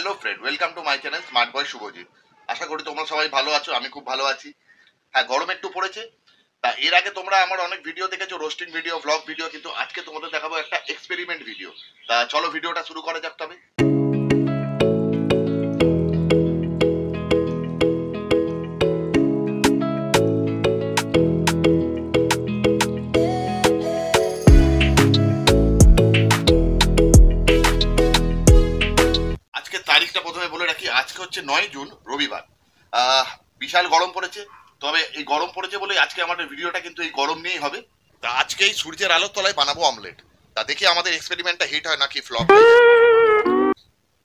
Hello friend, welcome to my channel smart boy Subhajit. আশা করি তোমরা সবাই ভালো আছো, আমি খুব ভালো আছি। হ্যাঁ, গরম একটু পড়েছে। তা এর আগে তোমরা আমার অনেক ভিডিও দেখেছো, রোস্টিং ভিডিও, ভ্লগ ভিডিও, কিন্তু আজকে তোমাদের দেখাবো একটা এক্সপেরিমেন্ট ভিডিও। তা চলো ভিডিওটা শুরু করা যাক তবে। আজকে তারিখটা প্রথমে বলে রাখি, আজকে হচ্ছে 9 জুন, রবিবার। বিশাল গরম পড়েছে। তবে এই গরম পড়েছে বলে আজকে আমাদের ভিডিওটা কিন্তু এই গরম নিয়েই হবে। তা আজকে এই সূর্যের আলোর তলায় বানাবো অমলেট। তা দেখি আমাদের এক্সপেরিমেন্টটা হিট হয় নাকি ফ্লপ হয়।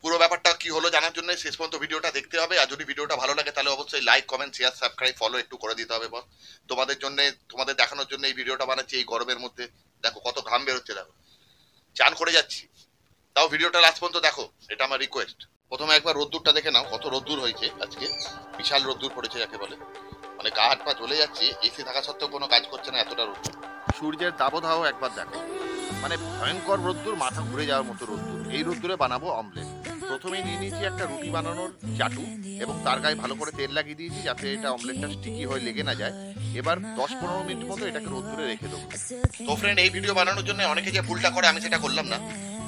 পুরো ব্যাপারটা কি হলো জানার জন্য শেষ পর্যন্ত ভিডিওটা দেখতে হবে। আর যদি ভিডিওটা ভালো লাগে তাহলে অবশ্যই like, comment, share, subscribe, follow একটু করে দিতে হবে বস। তোমাদের জন্য, তোমাদের দেখানোর জন্য এই ভিডিওটা বানাচ্ছি এই গরমের মধ্যে। দেখো কত ঘাম বেরোচ্ছে, দেখো চান করে যাচ্ছি, তাও ভিডিওটা লাস্ট পর্যন্ত দেখো, এটা আমার রিকোয়েস্ট। প্রথমে একবার রোদ্দুরটা দেখে নাও, কত রোদ্দুর হয়েছে আজকে। বিশাল রোদ্দুর পড়েছে যাকে বলে, মানে গা হাত পা জ্বলে যাচ্ছে। এসি থাকা সত্ত্বেও কোনো কাজ করছে না, এতটা রোদ্দুর। সূর্যের দাবদাহ একবার দেখো, মানে ভয়ঙ্কর রোদ্দুর, মাথা ঘুরে যাওয়ার মতো রোদ্দুর। এই রোদ্দুরে বানাবো অমলেট। প্রথমেই নিয়ে নিয়েছি একটা রুটি বানানোর চাটু এবং তার গায়ে ভালো করে তেল লাগিয়ে দিয়েছি যাতে এটা অমলেটটা স্টিকি হয়ে লেগে না যায়। এবার 10-15 মিনিট মতো এটাকে রোদ্দুরে রেখে দেবো। তো ফ্রেন্ড, এই ভিডিও বানানোর জন্য অনেকে যে ভুলটা করে আমি সেটা করলাম না।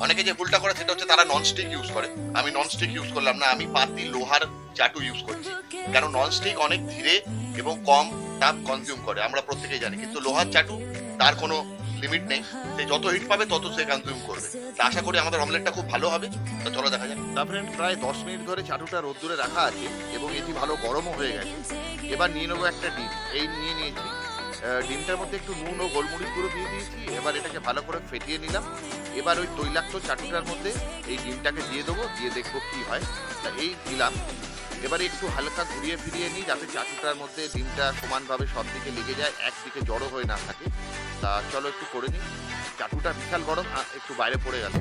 অনেকে যে ভুলটা করে সেটা হচ্ছে তারা ননস্টিক ইউজ করে। আমি ননস্টিক ইউজ করলাম না, আমি পাতি লোহার চাটু ইউজ করছি। কারণ ননস্টিক অনেক ধীরে এবং কম তাপ কনজিউম করে, আমরা প্রত্যেকেই জানি। কিন্তু লোহার চাটু তার কোনো লিমিট নেই, সে যত হিট পাবে তত সে কনজিউম করবে। তা আশা করি আমাদের অমলেটটা খুব ভালো হবে। তো চলো দেখা যাক। তারপরে প্রায় 10 মিনিট ধরে চাটুটা রোদ্দুরে রাখা আছে এবং এটি ভালো গরমও হয়ে গেছে। এবার নিয়ে নেবো একটা ডিম। এই নিয়ে নিয়েছি। ডিমটার মধ্যে একটু নুন ও গোলমরিচ গুঁড়ো দিয়ে দিয়েছি। এবার এটাকে ভালো করে ফেটিয়ে নিলাম। এবার ওই তৈলাক্ত চাটুটার মধ্যে এই ডিমটাকে দিয়ে দেবো, দিয়ে দেখবো কি হয়। তা এই দিলাম। এবারে একটু হালকা ঘুরিয়ে ফিরিয়ে নিই যাতে চাটুটার মধ্যে ডিমটা সমানভাবে সব দিকে লেগে যায়, একদিকে জড়ো হয়ে না থাকে। তা চলো একটু করে নিই। চাটুটা বিশাল গরম, একটু বাইরে পড়ে গেল।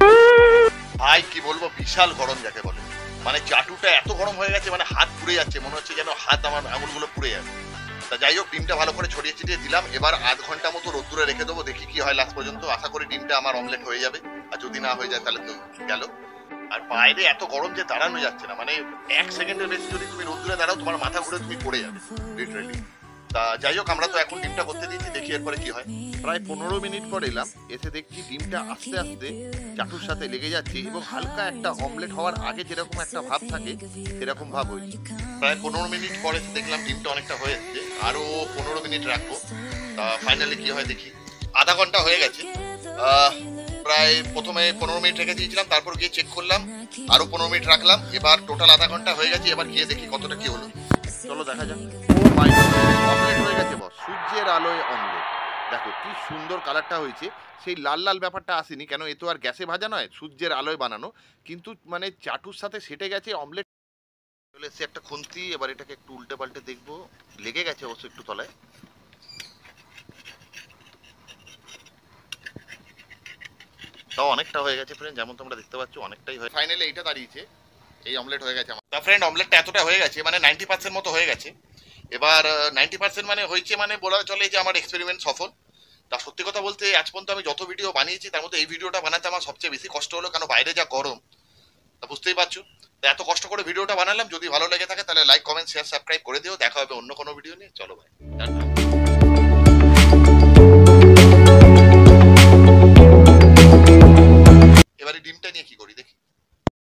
ভাই কি বলবো, বিশাল গরম যাকে বলে। মানে চাটুটা এত গরম হয়ে গেছে, মানে হাত পুড়ে যাচ্ছে, মনে হচ্ছে যেন হাত আমার আঙুলগুলো পুড়ে যাবে। তা যাই হোক, ডিমটা ভালো করে ছড়িয়ে ছিটিয়ে দিলাম। এবার আধ ঘন্টা মতো রোদ্দুরে রেখে দেবো, দেখি কি হয় লাস্ট পর্যন্ত। আশা করি ডিমটা আমার অমলেট হয়ে যাবে, আর যদি না হয়ে যায় তাহলে তো গেল। আর বাইরে এত গরম যে দাঁড়ানো যাচ্ছে না, মানে 1 সেকেন্ডের বেশি যদি তুমি রোদ্দুরে দাঁড়াও তোমার মাথা ঘুরে তুমি পড়ে যাবে লিটারেলি। তা যাই হোক, আমরা তো এখন ডিমটা করতে দিয়েছি, দেখি এরপরে কি হয়। প্রায় 15 মিনিট পর এলাম, এসে দেখছি ডিমটা আস্তে আস্তে চাটুর সাথে লেগে যাচ্ছে এবং হালকা একটা অমলেট হওয়ার আগে যেরকম একটা ভাব থাকে সেরকম ভাব হয়েছে। প্রায় 15 মিনিট পরে দেখলাম ডিমটা অনেকটা হয়ে এসছে, আরো 15 মিনিট রাখবো। ফাইনালি কি হয় দেখি। আধা ঘন্টা হয়ে গেছে। প্রায় প্রথমে 15 মিনিট রেখে দিয়েছিলাম, তারপর গিয়ে চেক করলাম, আরো 15 মিনিট রাখলাম। এবার টোটাল আধা ঘন্টা হয়ে গেছে। এবার গিয়ে দেখি কতটা কি হলো। চলো দেখা যাক। ও মাই গড, অমলেট হয়ে গেছে বস, সূর্যের আলোয় অমলেট। দেখো কি সুন্দর কালারটা হয়েছে। সেই লাল লাল ব্যাপারটা আসেনি, কেন এ তো আর গ্যাসে ভাজা নয়, সূর্যের আলোয় বানানো। কিন্তু মানে চাটুর সাথে সেটে গেছে অমলেট। চলে এসছে একটা খুন্তি, এবার এটাকে একটু উল্টে পাল্টে দেখবো। লেগে গেছে অবশ্য একটু তলায়। তাও অনেকটা হয়ে গেছে ফ্রেন্ড, যেমন তোমরা দেখতে পাচ্ছ অনেকটাই হয়ে। ফাইনালি এইটা দাঁড়িয়েছে, এই অমলেট হয়ে গেছে আমার। তা ফ্রেন্ড, অমলেটটা এতটা হয়ে গেছে, মানে 90% মতো হয়ে গেছে। এবার 90% মানে হয়েছে, মানে বলা চলে যে আমার এক্সপেরিমেন্ট সফল। তা সত্যি কথা বলতে আজ পর্যন্ত আমি যত ভিডিও বানিয়েছি তার মধ্যে এই ভিডিওটা বানাতে আমার সবচেয়ে বেশি কষ্ট হলো, কারণ বাইরে যা গরম, তা বুঝতেই পারছো। তা এত কষ্ট করে ভিডিওটা বানালাম। যদি ভালো লেগে থাকে তাহলে লাইক, কমেন্ট, শেয়ার, সাবস্ক্রাইব করে দিও। দেখা হবে অন্য কোনো ভিডিও নিয়ে। চলো ভাই, টাটা। এবারে ডিমটা নিয়ে কি করি।